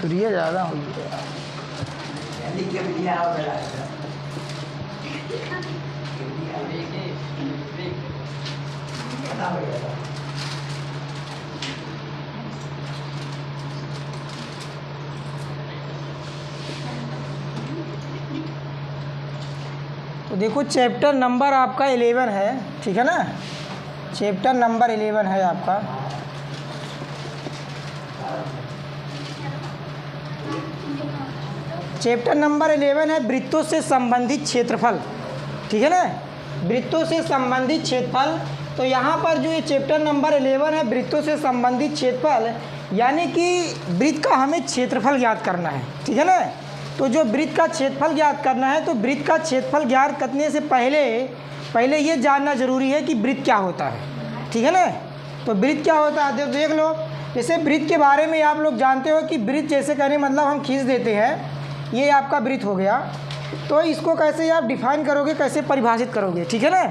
त्रिज्या ज़्यादा होगी। तो देखो चैप्टर नंबर आपका 11 है, ठीक है ना। चैप्टर नंबर 11 है आपका। चैप्टर नंबर 11 है वृत्तों से संबंधित क्षेत्रफल, ठीक है ना। वृत्तों से संबंधित क्षेत्रफल। तो यहाँ पर जो ये चैप्टर नंबर 11 है वृत्तों से संबंधित क्षेत्रफल, यानी कि वृत्त का हमें क्षेत्रफल ज्ञात करना है, ठीक है ना। तो जो वृत्त का क्षेत्रफल ज्ञात करना है, तो वृत्त का क्षेत्रफल ज्ञात करने से पहले ये जानना जरूरी है कि वृत्त क्या होता है, ठीक है ना। तो वृत्त क्या होता है देख लो। जैसे वृत्त के बारे में आप लोग जानते हो कि वृत्त जैसे कहने मतलब हम खींच देते हैं, ये आपका वृत्त हो गया। तो इसको कैसे आप डिफाइन करोगे, कैसे परिभाषित करोगे, ठीक है ना।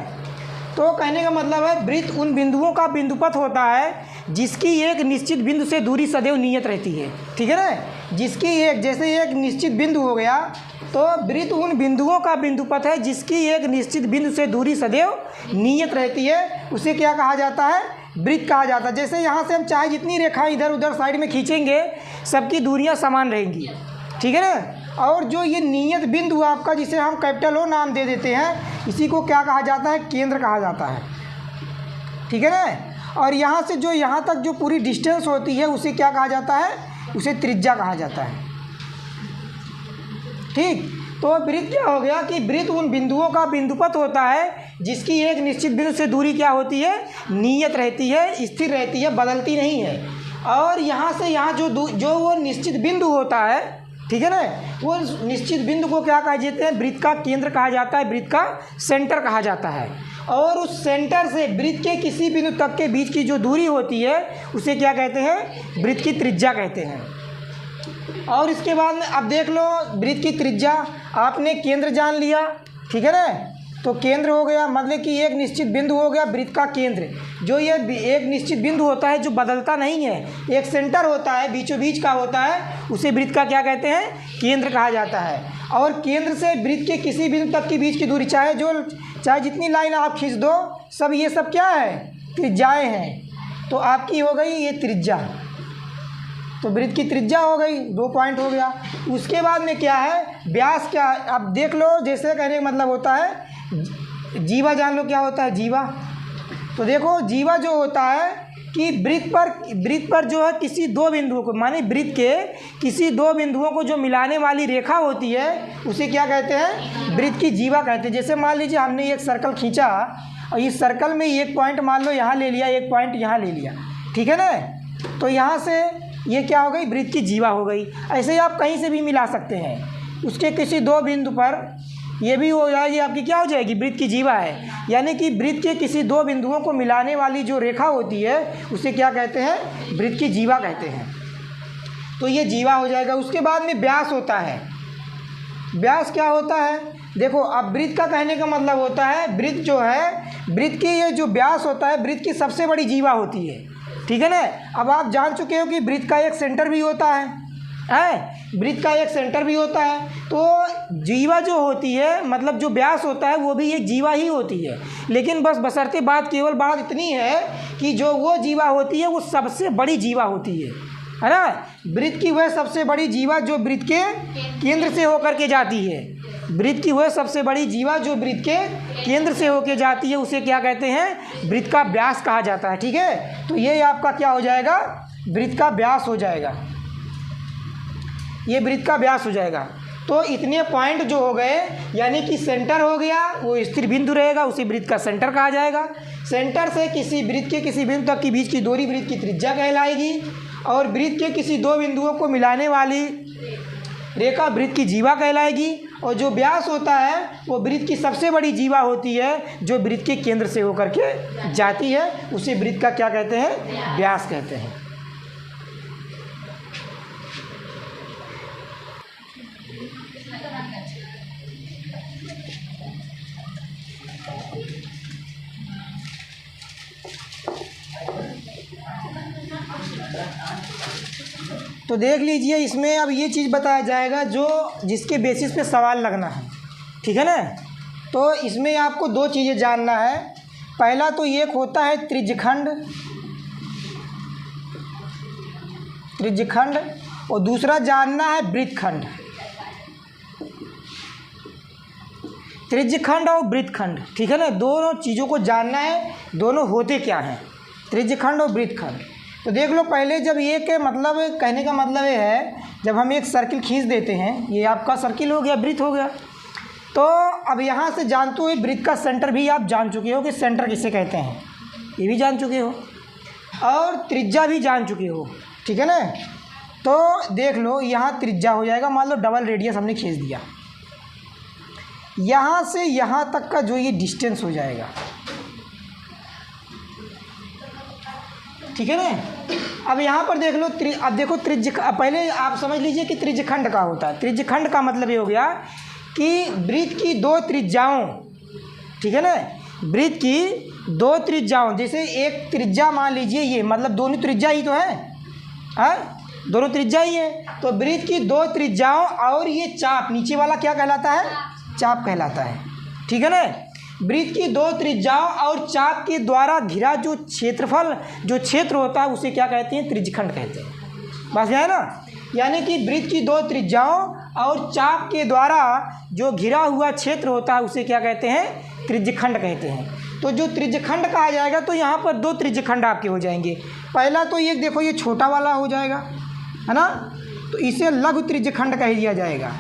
तो कहने का मतलब है वृत्त उन बिंदुओं का बिंदुपथ होता है जिसकी एक निश्चित बिंदु से दूरी सदैव नियत रहती है, ठीक है ना। जिसकी एक, जैसे एक निश्चित बिंदु हो गया, तो वृत्त उन बिंदुओं का बिंदुपथ है जिसकी एक निश्चित बिंदु से दूरी सदैव नियत रहती है, उसे क्या कहा जाता है, वृत्त कहा जाता है। जैसे यहाँ से हम चाहे जितनी रेखाएं इधर उधर साइड में खींचेंगे, सबकी दूरियाँ समान रहेंगी, ठीक है ना। और जो ये नियत बिंदु आपका, जिसे हम कैपिटल ओ नाम दे देते हैं, इसी को क्या कहा जाता है, केंद्र कहा जाता है, ठीक है ना। और यहाँ से जो यहाँ तक जो पूरी डिस्टेंस होती है उसे क्या कहा जाता है, उसे त्रिज्या कहा जाता है, ठीक। तो वृत्त क्या हो गया कि वृत्त उन बिंदुओं का बिंदुपथ होता है जिसकी एक निश्चित बिंदु से दूरी क्या होती है, नियत रहती है, स्थिर रहती है, बदलती नहीं है। और यहाँ से यहाँ जो वो निश्चित बिंदु होता है, ठीक है ना, वो निश्चित बिंदु को क्या कहा जाता है, वृत्त का केंद्र कहा जाता है, वृत्त का सेंटर कहा जाता है। और उस सेंटर से वृत्त के किसी बिंदु तक के बीच की जो दूरी होती है उसे क्या कहते हैं, वृत्त की त्रिज्या कहते हैं। और इसके बाद में अब देख लो, वृत्त की त्रिज्या आपने केंद्र जान लिया, ठीक है ना। तो केंद्र हो गया मतलब कि एक निश्चित बिंदु हो गया वृत्त का केंद्र। जो ये एक निश्चित बिंदु होता है जो बदलता नहीं है, एक सेंटर होता है, बीचों बीच का होता है, उसे वृत्त का क्या कहते हैं, केंद्र कहा जाता है। और केंद्र से वृत्त के किसी बिंदु तक के बीच की दूरी, चाहे जितनी लाइन आप खींच दो, सब ये सब क्या है, त्रिज्याएँ हैं। तो आपकी हो गई ये त्रिज्या, तो वृत्त की त्रिज्या हो गई, 2 पॉइंट हो गया। उसके बाद में क्या है, व्यास। क्या अब देख लो, जैसे कहने का मतलब होता है जीवा, जान लो क्या होता है जीवा। तो देखो जीवा जो होता है कि वृत्त पर जो है किसी 2 बिंदुओं को, माने वृत्त के किसी 2 बिंदुओं को जो मिलाने वाली रेखा होती है उसे क्या कहते हैं, वृत्त की जीवा कहते हैं। जैसे मान लीजिए हमने एक सर्कल खींचा और इस सर्कल में एक पॉइंट मान लो यहाँ ले लिया, एक पॉइंट यहाँ ले लिया, ठीक है ना। तो यहाँ से ये क्या हो गई, वृत्त की जीवा हो गई। ऐसे ही आप कहीं से भी मिला सकते हैं, उसके किसी 2 बिंदु पर ये भी हो जाएगी, आपकी क्या हो जाएगी, वृत्त की जीवा है। यानी कि वृत्त के किसी 2 बिंदुओं को मिलाने वाली जो रेखा होती है उसे क्या कहते हैं, वृत्त की जीवा कहते हैं। तो ये जीवा हो जाएगा। उसके बाद में व्यास होता है। व्यास क्या होता है, देखो अब वृत्त का कहने का मतलब होता है, वृत्त जो है, वृत्त की ये जो व्यास होता है वृत्त की सबसे बड़ी जीवा होती है, ठीक है ना। अब आप जान चुके हो कि वृत्त का एक सेंटर भी होता है, वृत्त का एक सेंटर भी होता है। तो जीवा जो होती है, मतलब जो व्यास होता है वो भी एक जीवा ही होती है। लेकिन बस बशर्ते केवल बात इतनी है कि जो वो जीवा होती है वो सबसे बड़ी जीवा होती है ना। वृत्त की वह सबसे बड़ी जीवा जो वृत्त के केंद्र से होकर के जाती है, वृत्त की वह सबसे बड़ी जीवा जो वृत्त के केंद्र से होकर जाती है उसे क्या कहते हैं, वृत्त का व्यास कहा जाता है, ठीक है। तो ये आपका क्या हो जाएगा, वृत्त का व्यास हो जाएगा, ये वृत्त का व्यास हो जाएगा। तो इतने पॉइंट जो हो गए, यानी कि सेंटर हो गया, वो स्थिर बिंदु रहेगा, उसी वृत्त का सेंटर कहा जाएगा। सेंटर से किसी वृत्त के किसी बिंदु तक के बीच की दूरी वृत्त की त्रिज्या कहलाएगी। और वृत्त के किसी 2 बिंदुओं को मिलाने वाली रेखा वृत्त की जीवा कहलाएगी। और जो व्यास होता है वो वृत्त की सबसे बड़ी जीवा होती है जो वृत्त के केंद्र से होकर के जाती है, उसे वृत्त का क्या कहते हैं, व्यास कहते हैं। तो देख लीजिए, इसमें अब ये चीज़ बताया जाएगा जो जिसके बेसिस पे सवाल लगना है, ठीक है ना। तो इसमें आपको दो चीज़ें जानना है। पहला तो एक होता है त्रिज्यखंड, और दूसरा जानना है वृत्तखंड। त्रिज्यखंड और वृत्तखंड, ठीक है ना, दोनों चीज़ों को जानना है, दोनों होते क्या हैं, त्रिज्यखंड और वृत्तखंड। तो देख लो, पहले जब ये के मतलब कहने का मतलब ये है, जब हम एक सर्किल खींच देते हैं, ये आपका सर्किल हो गया, वृत्त हो गया। तो अब यहाँ से जानते हुए वृत्त का सेंटर भी आप जान चुके हो कि सेंटर किसे कहते हैं, ये भी जान चुके हो, और त्रिज्या भी जान चुके हो, ठीक है ना। तो देख लो, यहाँ त्रिज्या हो जाएगा, मान लो डबल रेडियस हमने खींच दिया, यहाँ से यहाँ तक का जो ये डिस्टेंस हो जाएगा, ठीक है ना। अब यहाँ पर देख लो, अब देखो पहले आप समझ लीजिए कि त्रिज्यखंड का होता है। त्रिज्यखंड का मतलब ये हो गया कि वृत्त की दो त्रिज्याओं, ठीक है ना, वृत्त की दो त्रिज्याओं, जैसे एक त्रिज्या मान लीजिए ये, मतलब दोनों त्रिज्या ही तो है, दोनों त्रिज्या ही है। तो वृत्त की दो त्रिज्याओं और ये चाप, नीचे वाला क्या कहलाता है, चाप कहलाता है, ठीक है ना। वृत्त की दो त्रिज्याओं और चाप के द्वारा घिरा जो क्षेत्रफल, जो क्षेत्र होता है, उसे क्या कहते हैं, त्रिज्यखंड कहते हैं। बस है ना, यानी कि वृत्त की दो त्रिज्याओं और चाप के द्वारा जो घिरा हुआ क्षेत्र होता है, उसे क्या कहते हैं, त्रिज्यखंड कहते हैं। तो जो त्रिज्यखंड कहा जाएगा, तो यहाँ पर दो त्रिज्यखंड आपके हो जाएंगे। पहला तो ये देखो, ये छोटा वाला हो जाएगा, है ना, तो इसे लघु त्रिज्यखंड कह दिया जाएगा।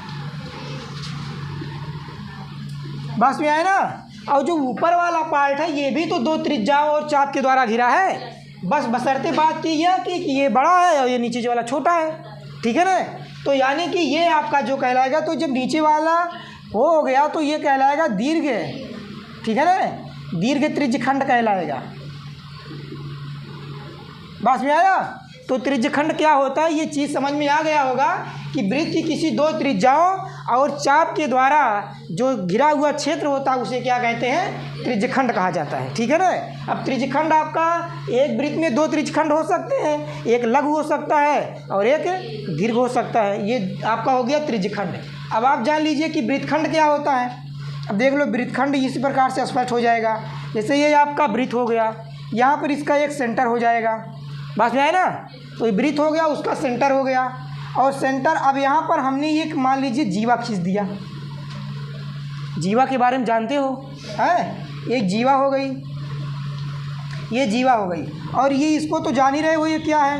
बस में आए ना। और जो ऊपर वाला पार्ट है, ये भी तो दो त्रिज्याओं और चाप के द्वारा घिरा है, बस बशर्ते बात की है कि ये बड़ा है और ये नीचे वाला छोटा है, ठीक है ना। तो यानी कि ये आपका जो कहलाएगा, तो जब नीचे वाला हो गया तो ये कहलाएगा दीर्घ, ठीक है ना, दीर्घ त्रिज्यखंड कहलाएगा। बस में आया। तो त्रिज्यखंड क्या होता है, ये चीज़ समझ में आ गया होगा कि वृत्त की किसी दो त्रिज्याओं और चाप के द्वारा जो घिरा हुआ क्षेत्र होता है, उसे क्या कहते हैं, त्रिज्यखंड कहा जाता है, ठीक है ना। अब त्रिज्यखंड आपका, एक वृत्त में दो त्रिज्यखंड हो सकते हैं, एक लघु हो सकता है और एक दीर्घ हो सकता है, ये आपका हो गया त्रिज्यखंड। अब आप जान लीजिए कि वृत्तखंड क्या होता है। अब देख लो, वृत्तखंड इसी प्रकार से स्पष्ट हो जाएगा। जैसे ये आपका वृत्त हो गया, यहाँ पर इसका एक सेंटर हो जाएगा, बस में है ना। तो ये वृत्त हो गया, उसका सेंटर हो गया, और सेंटर, अब यहाँ पर हमने एक मान लीजिए जीवा खींच दिया। जीवा के बारे में जानते हो, है, एक जीवा हो गई, ये जीवा हो गई, और ये इसको तो जान ही रहे हो, ये क्या है,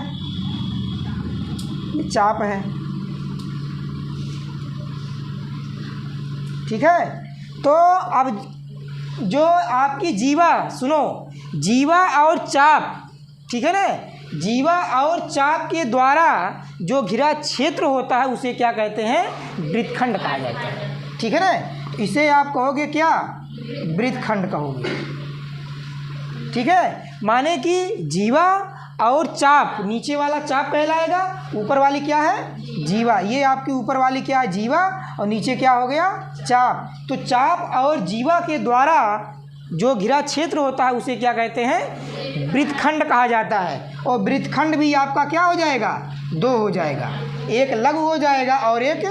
ये चाप है, ठीक है। तो अब जो आपकी जीवा, सुनो, जीवा और चाप, ठीक है ना, जीवा और चाप के द्वारा जो घिरा क्षेत्र होता है, उसे क्या कहते हैं, वृत्तखंड कहा जाता है, ठीक है ना। तो इसे आप कहोगे क्या, वृत्तखंड कहोगे, ठीक है। माने कि जीवा और चाप, नीचे वाला चाप कहलाएगा, ऊपर वाली क्या है, जीवा। ये आपकी ऊपर वाली क्या है, जीवा, और नीचे क्या हो गया, चाप। तो चाप और जीवा के द्वारा जो घिरा क्षेत्र होता है, उसे क्या कहते हैं, वृत्तखंड कहा जाता है। और वृत्तखंड भी आपका क्या हो जाएगा, दो हो जाएगा, एक लघु हो जाएगा और एक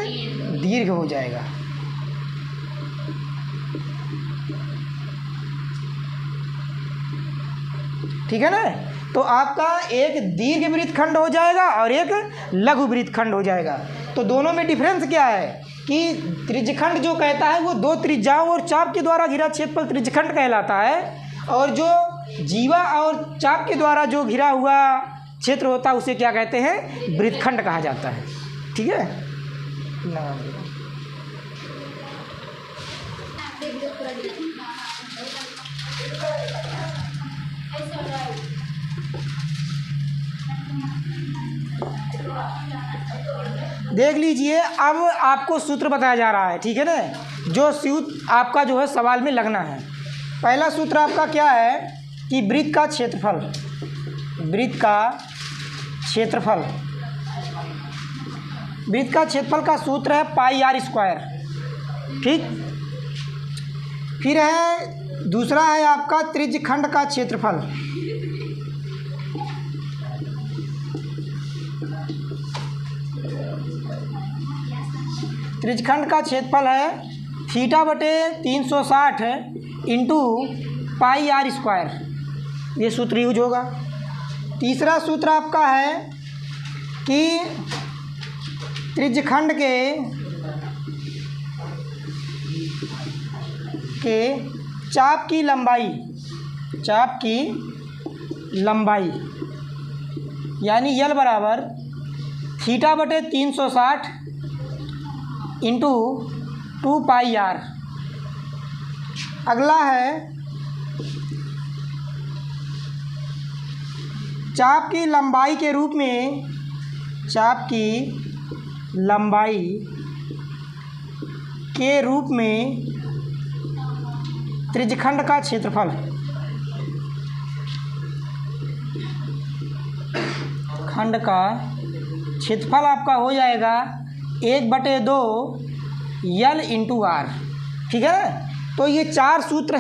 दीर्घ हो जाएगा। ठीक है ना। तो आपका एक दीर्घ वृत्तखंड हो जाएगा और एक लघु वृत्तखंड हो जाएगा। तो दोनों में डिफरेंस क्या है कि त्रिज्यखंड जो कहता है वो दो त्रिज्याओं और चाप के द्वारा घिरा क्षेत्रफल त्रिज्यखंड कहलाता है, और जो जीवा और चाप के द्वारा जो घिरा हुआ क्षेत्र होता है उसे क्या कहते हैं, वृत्तखंड कहा जाता है। ठीक है। देख लीजिए, अब आपको सूत्र बताया जा रहा है, ठीक है ना, जो सूत्र आपका जो है सवाल में लगना है। पहला सूत्र आपका क्या है कि वृत्त का क्षेत्रफल, वृत्त का क्षेत्रफल, वृत्त का क्षेत्रफल का सूत्र है पाई आर स्क्वायर। ठीक। फिर है दूसरा है आपका त्रिज्यखंड का क्षेत्रफल। त्रिज्यखंड का क्षेत्रफल है थीटा बटे 360 इंटू पाई आर स्क्वायर, ये सूत्र यूज होगा। तीसरा सूत्र आपका है कि त्रिज्यखंड के चाप की लंबाई यानी यल बराबर थीटा बटे 360 इंटू 2 पाई आर। अगला है चाप की लंबाई के रूप में त्रिज्यखंड का क्षेत्रफल आपका हो जाएगा 1/2 यल इंटू आर। ठीक है, तो ये 4 सूत्र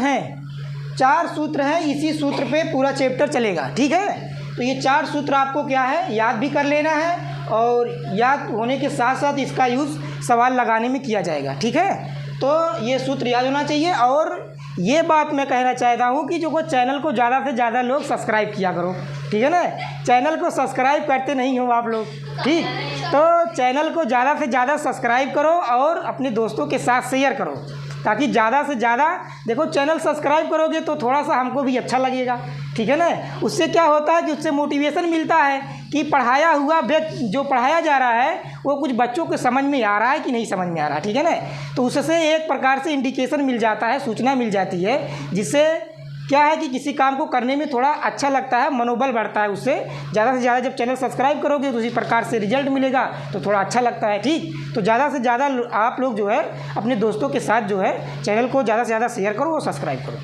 हैं, इसी सूत्र पे पूरा चैप्टर चलेगा। ठीक है, तो ये 4 सूत्र आपको क्या है, याद भी कर लेना है और याद होने के साथ साथ इसका यूज़ सवाल लगाने में किया जाएगा। ठीक है, तो ये सूत्र याद होना चाहिए। और ये बात मैं कहना चाहता हूँ कि जो चैनल को ज़्यादा से ज़्यादा लोग सब्सक्राइब किया करो। ठीक है ना, चैनल को सब्सक्राइब करते नहीं हो आप लोग। ठीक, तो चैनल को ज़्यादा से ज़्यादा सब्सक्राइब करो और अपने दोस्तों के साथ शेयर करो, ताकि ज़्यादा से ज़्यादा देखो, चैनल सब्सक्राइब करोगे तो थोड़ा सा हमको भी अच्छा लगेगा। ठीक है ना, उससे क्या होता है कि उससे मोटिवेशन मिलता है कि पढ़ाया हुआ जो पढ़ाया जा रहा है वो कुछ बच्चों को समझ में आ रहा है कि नहीं समझ में आ रहा। ठीक है ना, तो उससे एक प्रकार से इंडिकेशन मिल जाता है, सूचना मिल जाती है, जिससे क्या है कि किसी काम को करने में थोड़ा अच्छा लगता है, मनोबल बढ़ता है। उससे ज़्यादा से ज़्यादा जब चैनल सब्सक्राइब करोगे तो उसी प्रकार से रिजल्ट मिलेगा, तो थोड़ा अच्छा लगता है। ठीक, तो ज़्यादा से ज़्यादा आप लोग जो है अपने दोस्तों के साथ जो है चैनल को ज़्यादा से ज़्यादा शेयर करो और सब्सक्राइब करो।